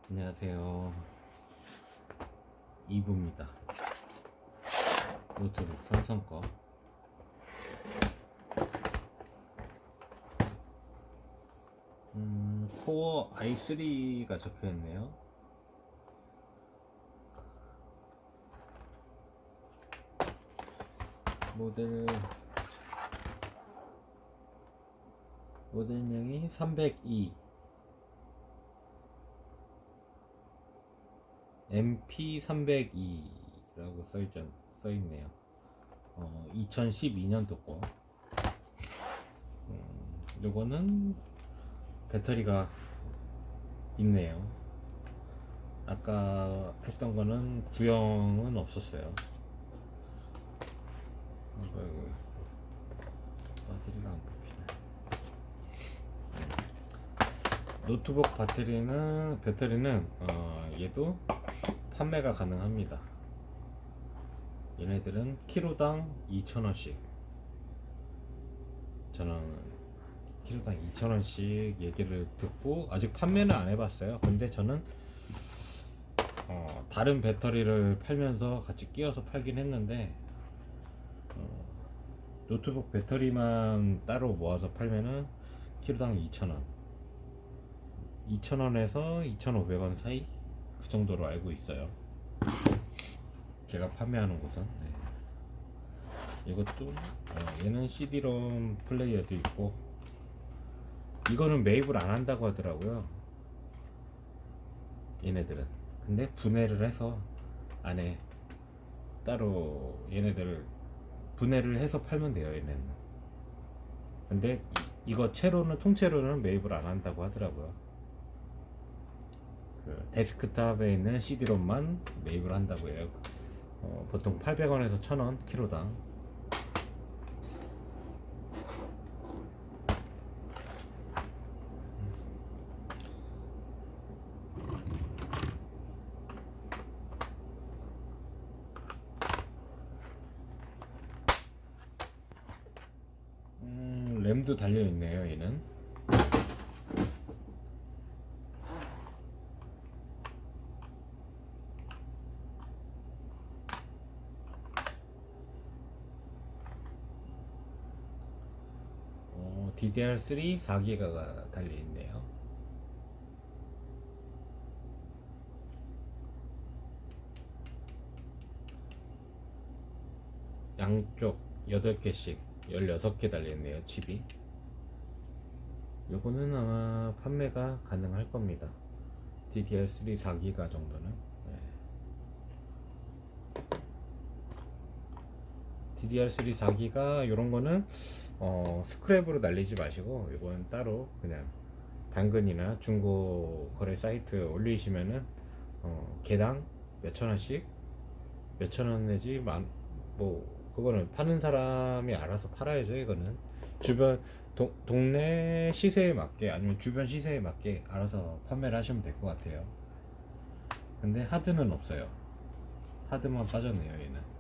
안녕하세요. 2부입니다. 노트북 삼성 거. 코어 i3가 적혀 있네요. 모델명이 302 MP302라고 써있네요. 2012년도 거. 요거는 배터리가 있네요. 아까 했던 거는 구형은 없었어요. 배터리가 안 뽑히네. 노트북 배터리는 얘도 판매가 가능합니다. 얘네들은 키로당 2,000원씩. 저는 키로당 2,000원씩 얘기를 듣고 아직 판매는 안 해봤어요. 근데 저는 다른 배터리를 팔면서 같이 끼워서 팔긴 했는데 노트북 배터리만 따로 모아서 팔면은 키로당 2,000원 2,000원에서 2,500원 사이 그 정도로 알고 있어요. 제가 판매하는 곳은. 이것도 얘는 CD-ROM 플레이어도 있고, 이거는 매입을 안 한다고 하더라고요, 얘네들은. 근데 분해를 해서 안에 따로 얘네들 분해를 해서 팔면 돼요, 얘네는. 근데 이거 통째로는 매입을 안 한다고 하더라고요. 그 데스크탑에 있는 CD-ROM만 매입을 한다고 해요. 보통 800원에서 1,000원 키로당. 램도 달려있네요, 얘는. DDR3 4기가가 달려있네요. 양쪽 8개씩 16개 달려있네요, 칩이. 요거는 아마 판매가 가능할 겁니다. DDR3 4기가 정도는. DDR3 4기가 요런 거는 스크랩으로 날리지 마시고, 이건 따로 그냥 당근이나 중고 거래 사이트 올리시면은 개당 몇천 원씩, 몇천 원 내지 그거는 파는 사람이 알아서 팔아야죠. 이거는 주변 동네 시세에 맞게, 아니면 주변 시세에 맞게 알아서 판매를 하시면 될 것 같아요. 근데 하드는 없어요. 하드만 빠졌네요, 얘는.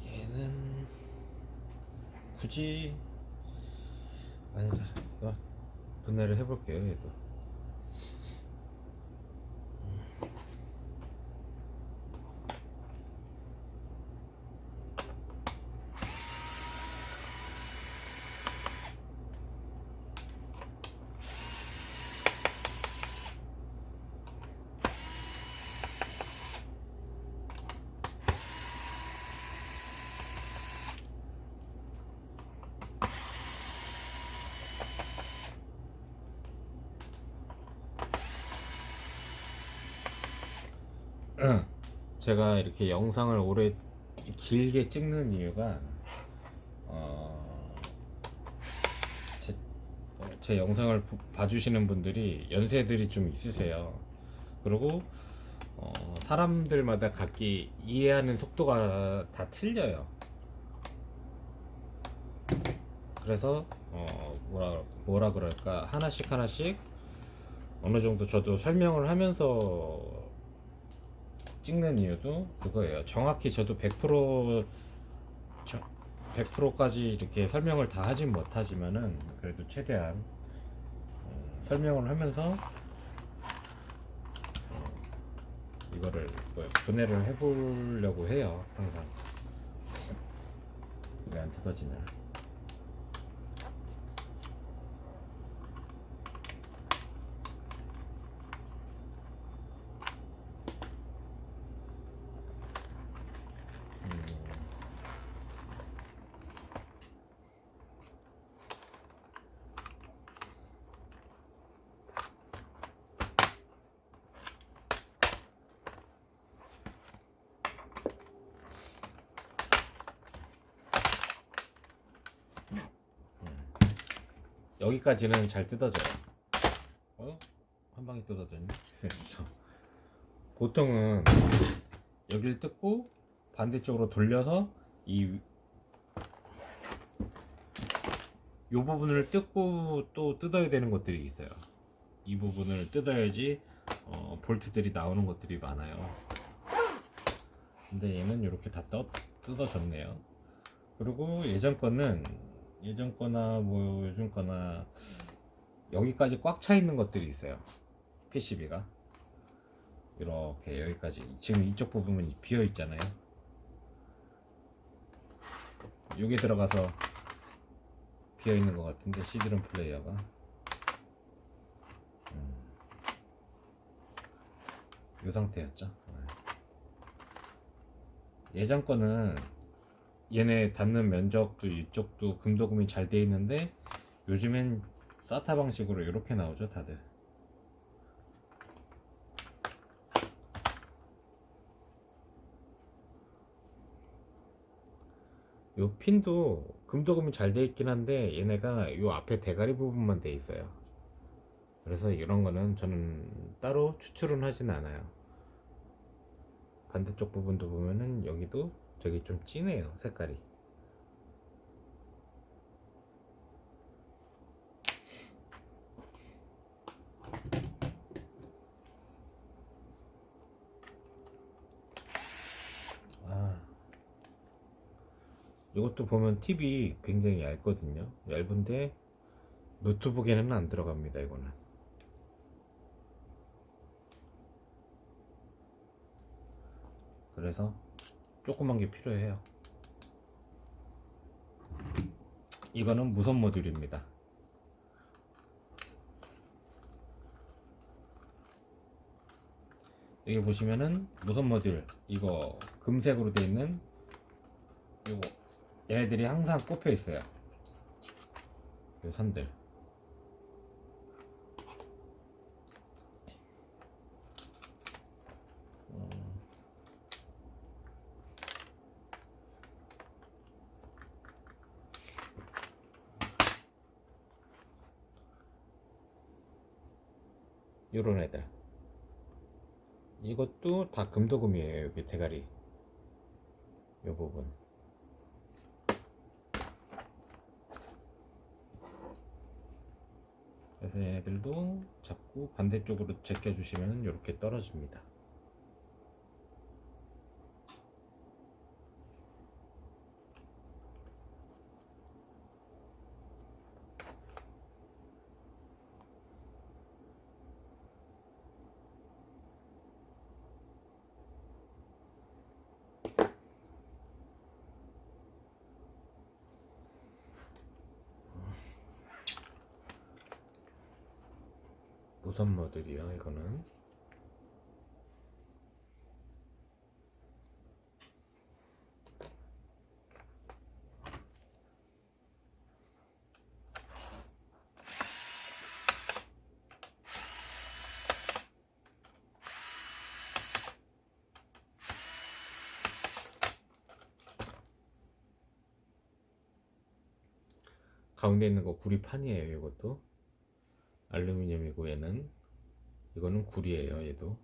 얘는 굳이 아니다. 분해를 해볼게요, 얘도. 제가 이렇게 영상을 오래 길게 찍는 이유가 제 영상을 봐주시는 분들이 연세들이 좀 있으세요. 그리고 사람들마다 각기 이해하는 속도가 다 틀려요. 그래서 뭐라 그럴까, 하나씩 어느 정도 저도 설명을 하면서 찍는 이유도 그거예요. 정확히 저도 100%까지 이렇게 설명을 다 하진 못하지만은 그래도 최대한 설명을 하면서 이거를 뭐 분해를 해보려고 해요. 항상. 왜 안 뜯어지냐? 여기까지는 잘 뜯어져요. 한 방에 뜯어졌네. 보통은 여기를 뜯고 반대쪽으로 돌려서 이 부분을 뜯고 또 뜯어야 되는 것들이 있어요. 이 부분을 뜯어야지 볼트들이 나오는 것들이 많아요. 근데 얘는 이렇게 다 뜯어졌네요. 그리고 예전 거나 뭐 요즘 거나 여기까지 꽉 차 있는 것들이 있어요. PCB가 이렇게 여기까지, 지금 이쪽 부분이 비어 있잖아요. 여기 들어가서 비어 있는 것 같은데, C드럼 플레이어가 이 상태였죠. 예전 거는 얘네 닿는 면적도 이쪽도 금도금이 잘 돼 있는데, 요즘엔 사타 방식으로 이렇게 나오죠, 다들. 요 핀도 금도금이 잘 돼 있긴 한데, 얘네가 요 앞에 대가리 부분만 돼 있어요. 그래서 이런 거는 저는 따로 추출은 하진 않아요. 반대쪽 부분도 보면은 여기도 되게 좀 진해요, 색깔이. 이것도 보면 팁이 굉장히 얇거든요. 얇은데 노트북에는 안 들어갑니다, 이거는. 그래서 조그만 게 필요해요. 이거는 무선 모듈입니다. 여기 보시면은 무선 모듈, 이거 금색으로 되어 있는 이거, 얘네들이 항상 꼽혀 있어요. 이 선들. 요런 애들. 이것도 다 금도금이에요. 여기 대가리 요 부분. 그래서 얘네들도 잡고 반대쪽으로 제껴주시면 이렇게 떨어집니다. 무선 모듈이요, 이거는. 가운데 있는 거 구리판이에요. 이것도 알루미늄이고, 얘는, 이거는 구리예요. 얘도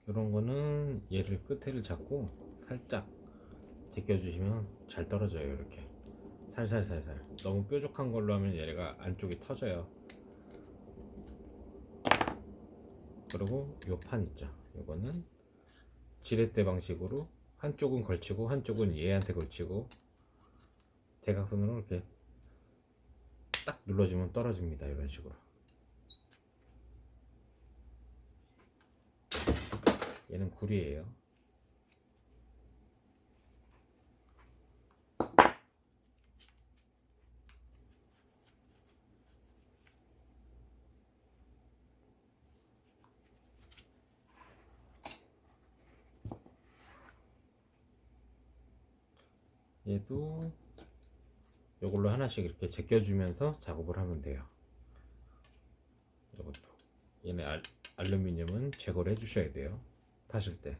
이런 거는 얘를 끝에를 잡고 살짝 제껴주시면 잘 떨어져요. 이렇게 살살살살. 너무 뾰족한 걸로 하면 얘가 안쪽이 터져요. 그리고 요 판 있죠. 요거는 지렛대 방식으로 한쪽은 걸치고 한쪽은 얘한테 걸치고 대각선으로 이렇게 딱 눌러주면 떨어집니다. 이런 식으로. 얘는 구리예요. 얘도 요걸로 하나씩 이렇게 제껴주면서 작업을 하면 돼요. 이것도 얘네 알루미늄은 제거를 해주셔야 돼요. 파실 때.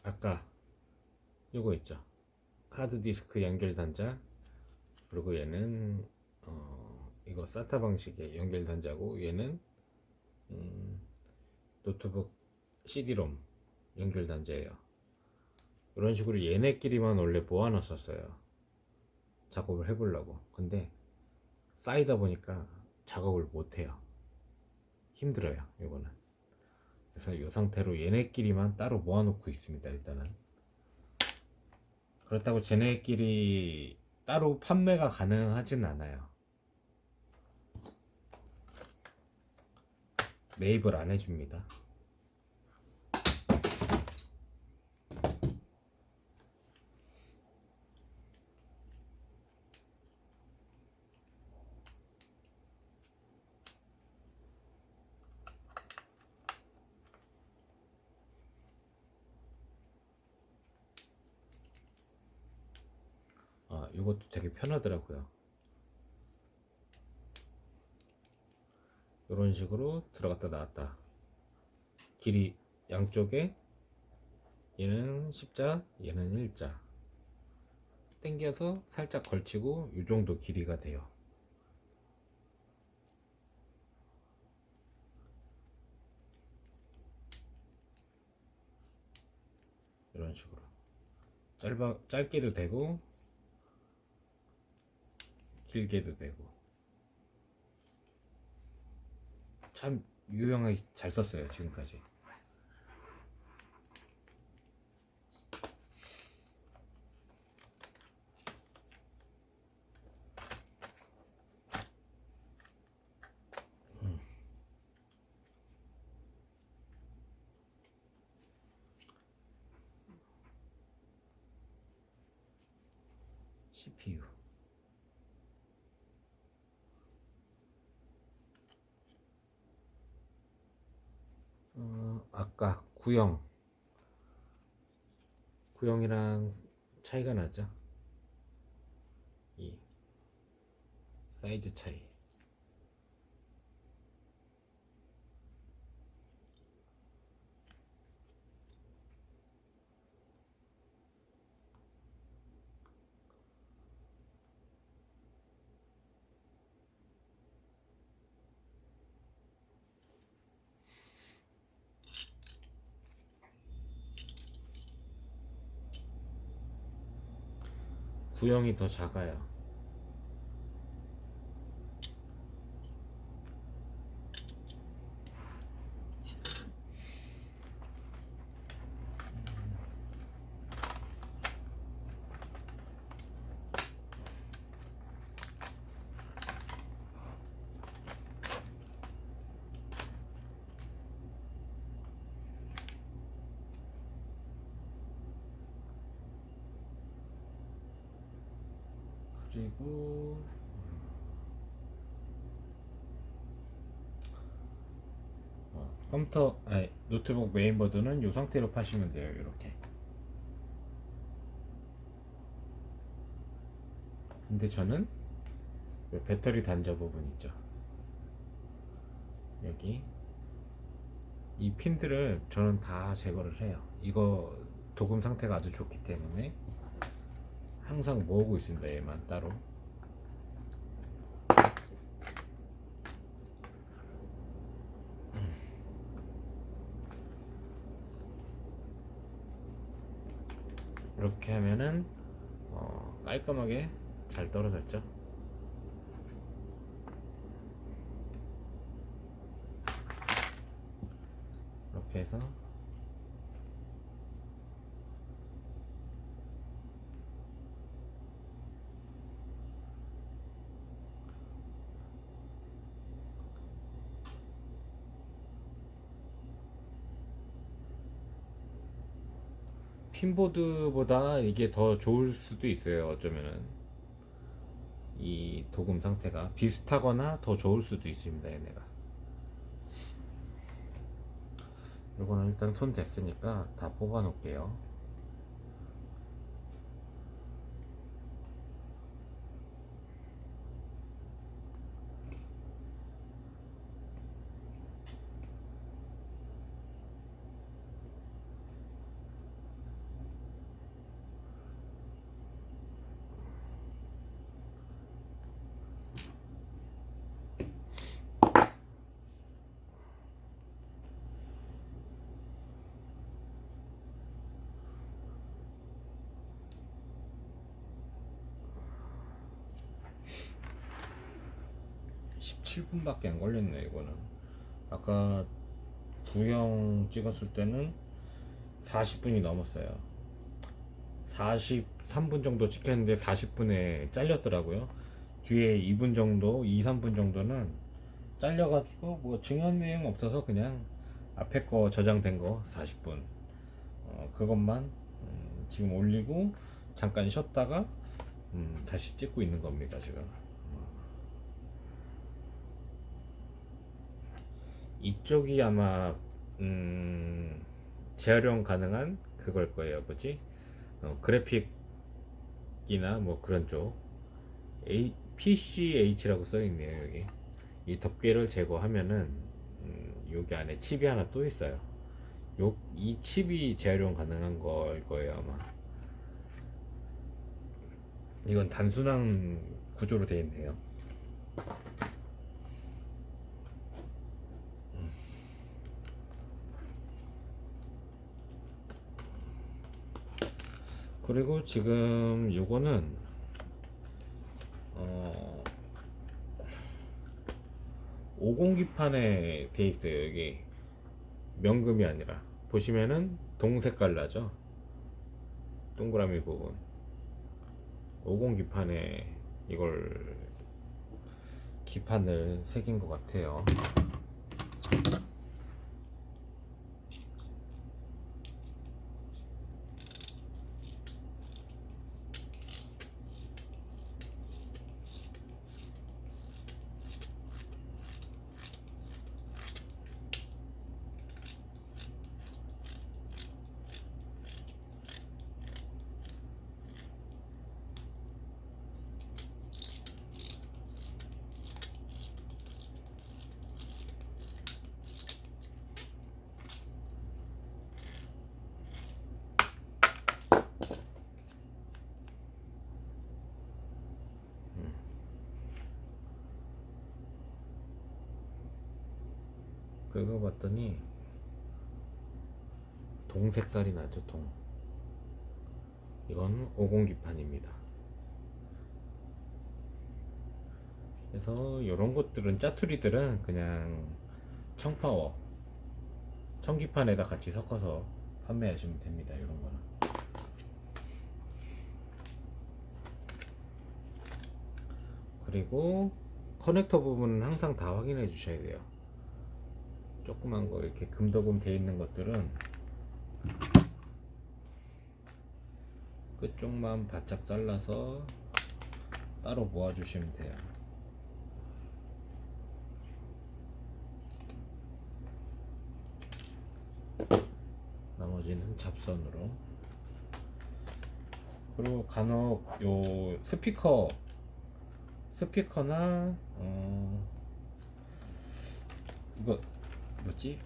아까 요거 있죠. 하드디스크 연결 단자. 그리고 얘는 이거 사타 방식의 연결 단자고, 얘는 노트북 CD롬 연결 단자예요. 이런 식으로 얘네끼리만 원래 모아놨었어요. 작업을 해보려고. 근데 쌓이다 보니까 작업을 못해요. 힘들어요. 이거는. 그래서 이 상태로 얘네끼리만 따로 모아놓고 있습니다. 일단은. 그렇다고 쟤네끼리 따로 판매가 가능하진 않아요. 매입을 안 해줍니다. 이것도 되게 편하더라고요. 이런 식으로 들어갔다 나왔다. 길이 양쪽에 얘는 10자, 얘는 1자. 당겨서 살짝 걸치고 이 정도 길이가 돼요. 이런 식으로 짧게도 되고 길게도 되고. 참 유용하게 잘 썼어요 지금까지. CPU 아까 구형이랑 차이가 나죠. 이 사이즈 차이. 구형이 더 작아요. 그리고 컴퓨터 아니 노트북 메인보드는 이 상태로 파시면 돼요. 이렇게. 근데 저는 배터리 단자 부분 있죠, 여기 이 핀들을 저는 다 제거를 해요. 이거 도금 상태가 아주 좋기 때문에 항상 모으고 있습니다. 얘만 따로. 이렇게 하면은 깔끔하게 잘 떨어졌죠. 이렇게 해서 핀보드보다 이게 더 좋을 수도 있어요. 어쩌면은 이 도금 상태가 비슷하거나 더 좋을 수도 있습니다. 얘네가. 이거는 일단 손 됐으니까 다 뽑아 놓을게요. 칠 17분밖에 안 걸렸네. 이거는 아까 구형 찍었을 때는 40분이 넘었어요. 43분 정도 찍혔는데 40분에 잘렸더라고요. 뒤에 2분 정도, 2, 3분 정도는 잘려가지고 뭐 증언 내용 없어서 그냥 앞에 거 저장된 거 40분 그것만 지금 올리고 잠깐 쉬었다가 다시 찍고 있는 겁니다. 지금 이쪽이 아마 재활용 가능한 그걸 거예요. 뭐지? 그래픽이나 뭐 그런 쪽 PCH라고 써있네요. 여기 이 덮개를 제거하면은 여기 안에 칩이 하나 또 있어요. 이 칩이 재활용 가능한 걸 거예요 아마. 이건 단순한 구조로 되어 있네요. 그리고 지금 요거는 50기판에 되어 있어요. 여기 명금이 아니라 보시면은 동색깔 나죠. 동그라미 부분 50기판에 이걸 기판을 새긴 것 같아요. 그거 봤더니 동 색깔이 나죠. 동. 이건 50기판입니다. 그래서 이런 것들은 짜투리들은 그냥 청파워 청기판에다 같이 섞어서 판매하시면 됩니다. 이런 거는. 그리고 커넥터 부분은 항상 다 확인해 주셔야 돼요. 조그만 거 이렇게 금도금 돼 있는 것들은 끝쪽만 바짝 잘라서 따로 모아주시면 돼요. 나머지는 잡선으로. 그리고 간혹 요 스피커나 이거 뭐지?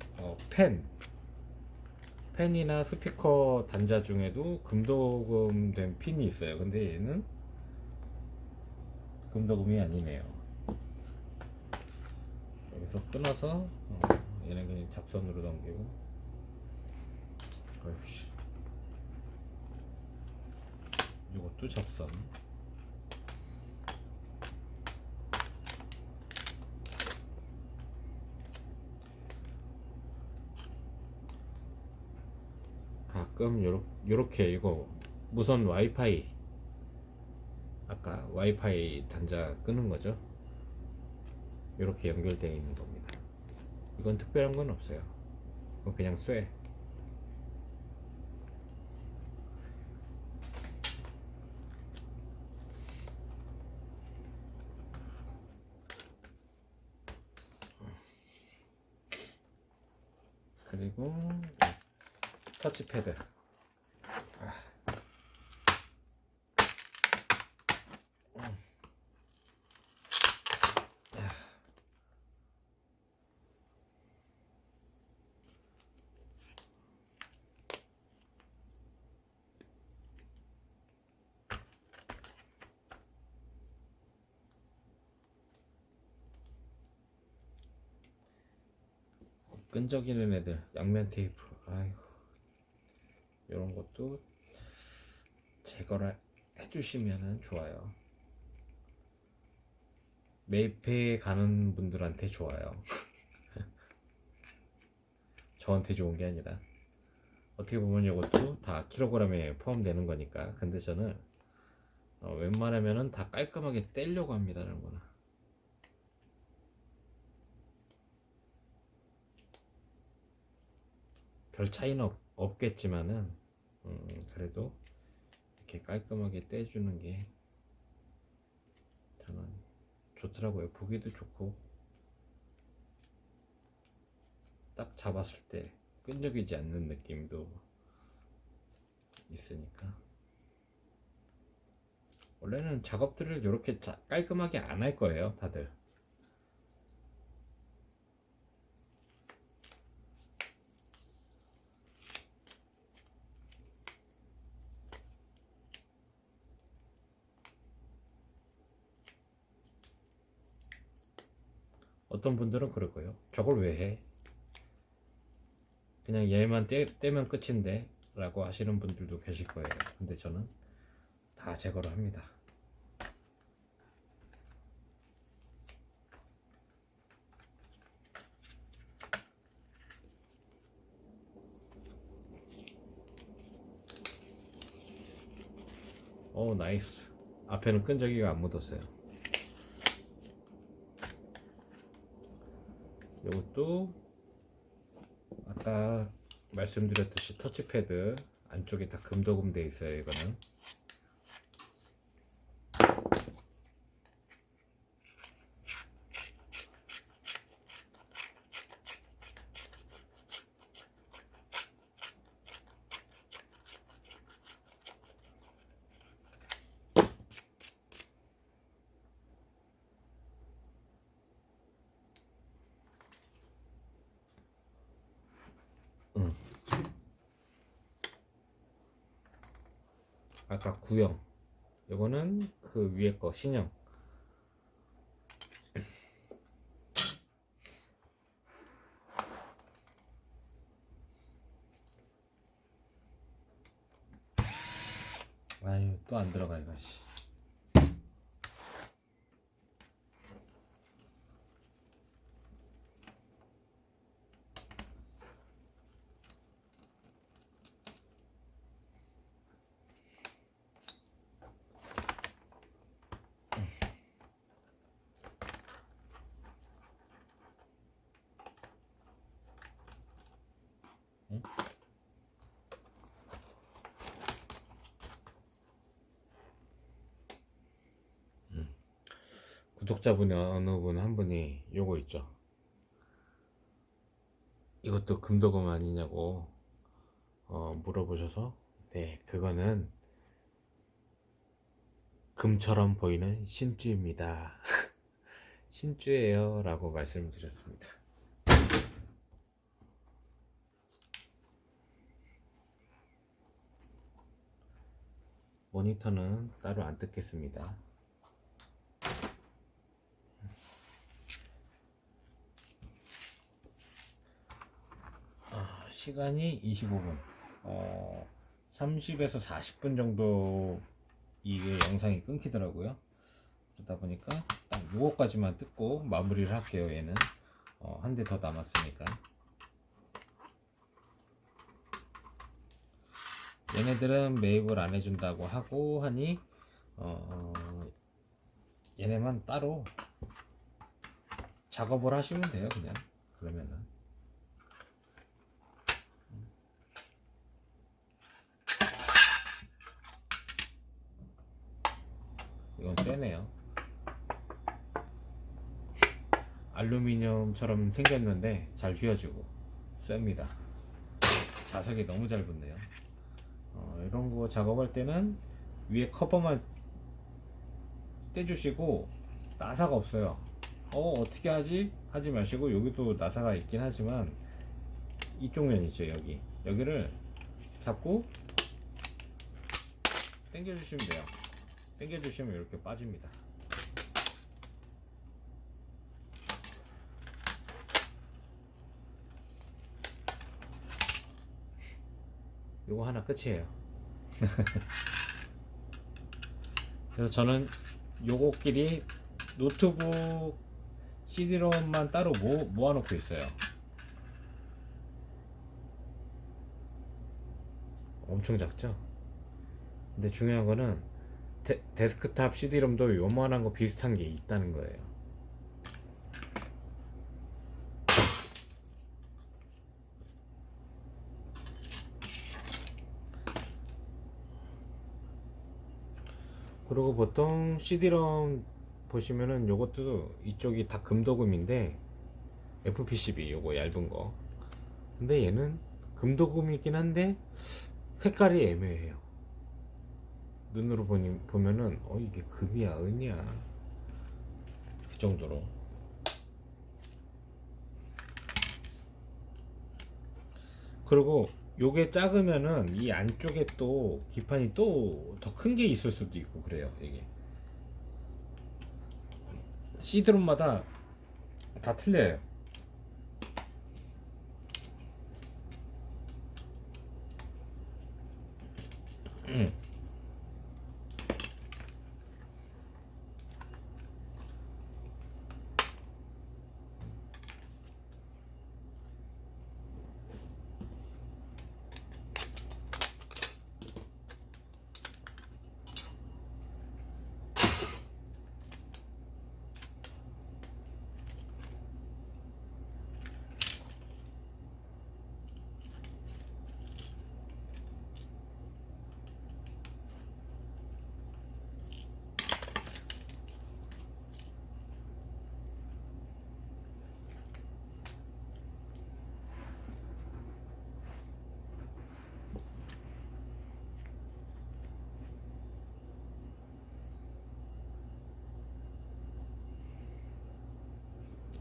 펜이나 스피커 단자 중에도 금도금된 핀이 있어요. 근데 얘는 금도금이 아니네요. 여기서 끊어서 얘는 그냥 잡선으로 넘기고. 어이씨, 이것도 잡선. 가끔 요렇게 이거 무선 와이파이, 아까 와이파이 단자 끄는 거죠. 이렇게 연결되어 있는 겁니다. 이건 특별한 건 없어요. 이건 그냥 쇠. 그리고 터치패드. 끈적이는 애들, 양면 테이프. 아이고, 이런 것도 제거를 해주시면 좋아요. 매입해 가는 분들한테 좋아요. 저한테 좋은 게 아니라. 어떻게 보면 이것도 다 킬로그램에 포함되는 거니까. 근데 저는 웬만하면은 다 깔끔하게 떼려고 합니다라는 거는. 별 차이는 없겠지만은 그래도 이렇게 깔끔하게 떼주는 게 저는 좋더라고요. 보기도 좋고 딱 잡았을 때 끈적이지 않는 느낌도 있으니까. 원래는 작업들을 이렇게 깔끔하게 안 할 거예요, 다들. 어떤 분들은 그럴 거예요. 저걸 왜 해? 그냥 얘만 떼면 끝인데 라고 하시는 분들도 계실 거예요. 근데 저는 다 제거를 합니다. 오, 나이스. 앞에는 끈적이가 안 묻었어요. 이것도 아까 말씀드렸듯이 터치패드 안쪽에 다 금도금 돼 있어요. 이거는 아까 구형, 이거는 그 위에 거 신형. 아유, 또 안 들어가 이거. 응? 구독자분이 어느 분 한 분이 요거 있죠. 이것도 금도금 아니냐고 물어보셔서, 네, 그거는 금처럼 보이는 신주입니다. 신주예요 라고 말씀을 드렸습니다. 모니터는 따로 안 뜯겠습니다. 시간이 25분, 30에서 40분 정도 이게 영상이 끊기더라고요. 그러다 보니까 딱 요거까지만 뜯고 마무리를 할게요. 얘는 한 대 더 남았으니까. 얘네들은 매입을 안 해준다고 하고 하니 얘네만 따로 작업을 하시면 돼요. 그냥 그러면은 이건 세네요. 알루미늄처럼 생겼는데 잘 휘어지고 셉니다. 자석이 너무 잘 붙네요. 이런 거 작업할 때는 위에 커버만 떼주시고, 나사가 없어요. 어떻게 하지? 하지 마시고, 여기도 나사가 있긴 하지만 이쪽 면이죠. 여기를 잡고 당겨주시면 돼요. 당겨주시면 이렇게 빠집니다. 요거 하나 끝이에요. 그래서 저는 요거끼리 노트북 CD롬만 따로 모아놓고 있어요. 엄청 작죠? 근데 중요한 거는 데스크탑 CD롬도 요만한 거 비슷한 게 있다는 거예요. 그리고 보통 CD롬 보시면은 요것도 이쪽이 다 금도금인데, FPCB 요거 얇은 거. 근데 얘는 금도금이긴 한데 색깔이 애매해요. 눈으로 보면은 이게 금이야 은이야 그 정도로. 그리고 요게 작으면은 이 안쪽에 또 기판이 또 더 큰 게 있을 수도 있고 그래요. 이게 C드롬마다 다 틀려요.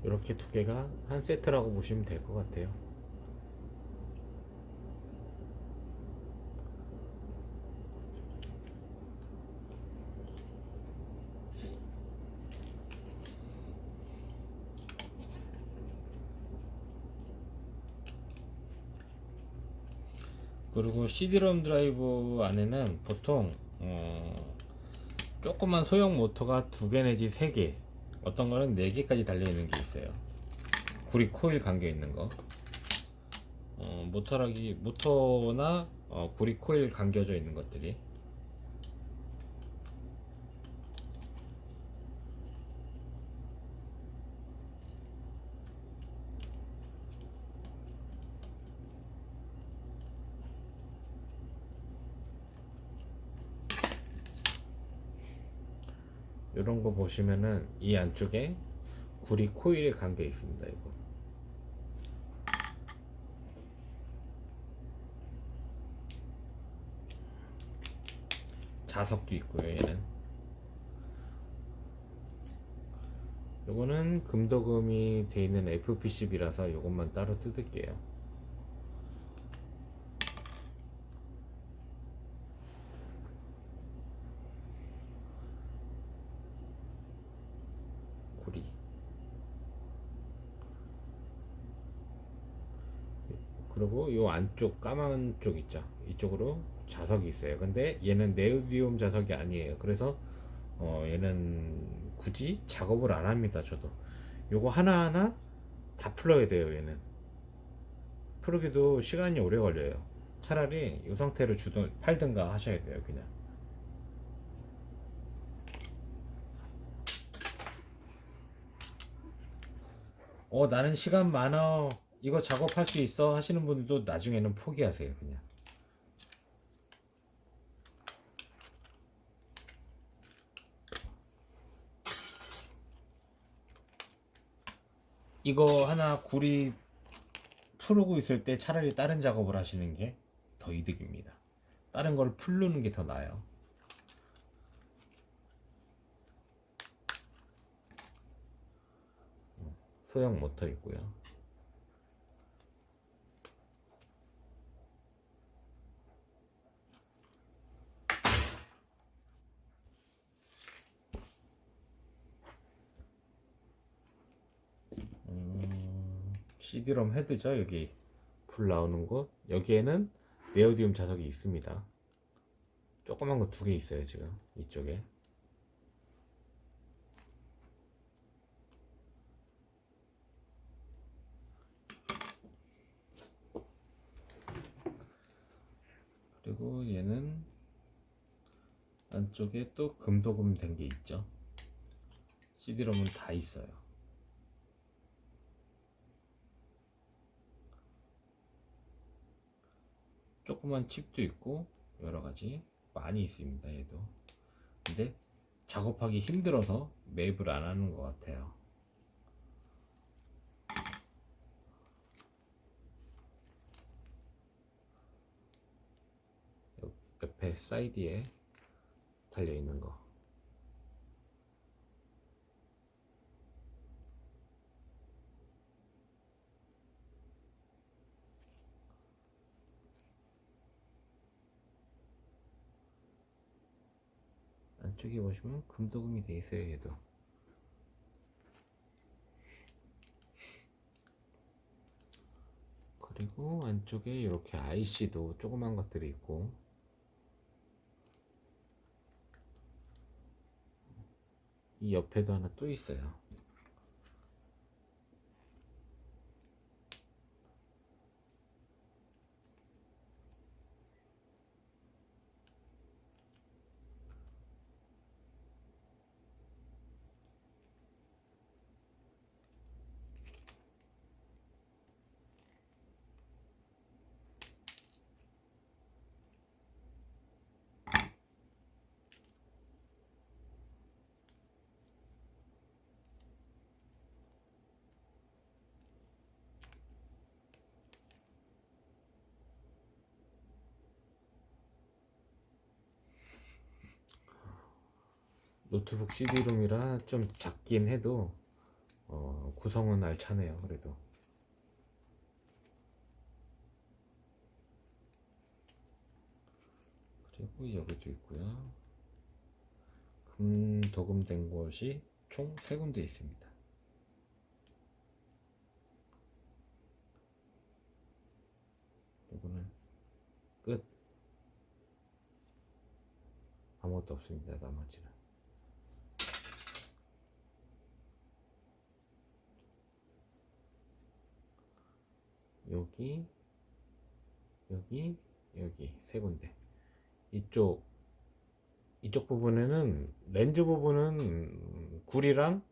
이렇게 두 개가 한 세트라고 보시면 될 것 같아요. 그리고 CD롬 드라이브 안에는 보통 조그만 소형 모터가 2개 내지 3개, 어떤 거는 4개까지 달려있는 게 있어요. 구리 코일 감겨 있는 거. 모터나 구리 코일 감겨져 있는 것들이. 이런 거 보시면은 이 안쪽에 구리 코일이 간 게 있습니다. 이거 자석도 있고요. 얘는 요거는 금도금이 돼 있는 FPCB라서 요것만 따로 뜯을게요. 구리. 그리고 요 안쪽 까만 쪽 있죠. 이쪽으로 자석이 있어요. 근데 얘는 네오디움 자석이 아니에요. 그래서 얘는 굳이 작업을 안 합니다. 저도 요거 하나하나 다 풀어야 돼요. 얘는 풀기도 시간이 오래 걸려요. 차라리 이 상태로 주던 팔든가 하셔야 돼요. 그냥 나는 시간 많어, 이거 작업할 수 있어 하시는 분들도 나중에는 포기하세요. 그냥 이거 하나 구리 풀고 있을 때 차라리 다른 작업을 하시는 게 더 이득입니다. 다른 걸 풀르는 게 더 나아요. 소형 모터 있고요. CD롬 헤드죠. 여기 불 나오는 곳, 여기에는 네오디움 자석이 있습니다. 조그만 거 두 개 있어요. 지금 이쪽에. 그리고 얘는 안쪽에 또 금도금 된 게 있죠. CD롬은 다 있어요. 조그만 칩도 있고 여러 가지 많이 있습니다. 얘도. 근데 작업하기 힘들어서 매입을 안 하는 것 같아요. 옆에 사이드에 달려 있는 거. 안쪽에 보시면 금도금이 돼 있어요. 얘도. 그리고 안쪽에 이렇게 IC도 조그만 것들이 있고, 이 옆에도 하나 또 있어요. 노트북 CD롬이라 좀 작긴 해도 구성은 알차네요. 그래도 그리고 여기도 있고요. 도금된 곳이 총 3군데 있습니다. 이거는 끝. 아무것도 없습니다. 나머지는 여기 여기 여기 3군데. 이쪽 부분에는 렌즈 부분은 구리랑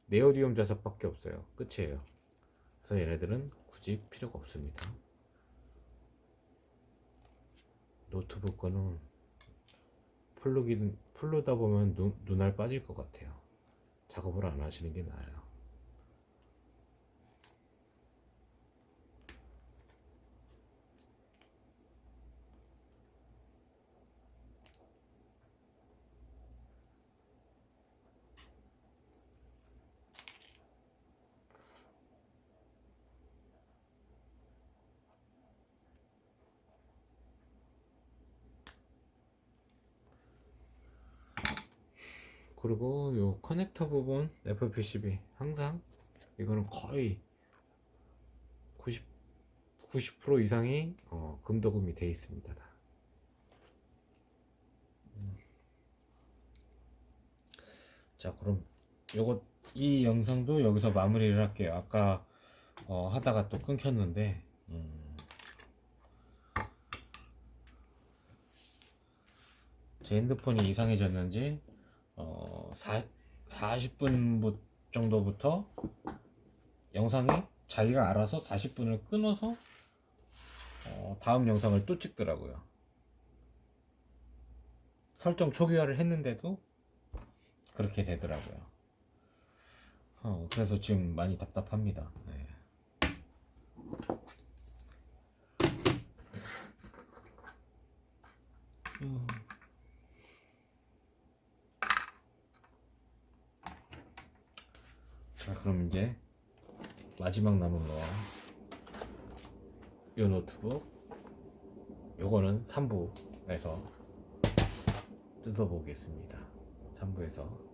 네오디움 자석밖에 없어요. 끝이에요. 그래서 얘네들은 굳이 필요가 없습니다. 노트북 거는 풀르다 보면 눈알 빠질 것 같아요. 작업을 안 하시는 게 나아요. 그리고 요 커넥터 부분 FPCB 항상 이거는 거의 90% 이상이 금도금이 되어 있습니다. 다. 자, 그럼 이 영상도 여기서 마무리를 할게요. 아까 하다가 또 끊겼는데 제 핸드폰이 이상해졌는지 40분 정도부터 영상이 자기가 알아서 40분을 끊어서 다음 영상을 또 찍더라고요. 설정 초기화를 했는데도 그렇게 되더라고요. 그래서 지금 많이 답답합니다. 네. 자, 그럼 이제 마지막 남은 거, 요 노트북, 요거는 3부에서 뜯어보겠습니다. 3부에서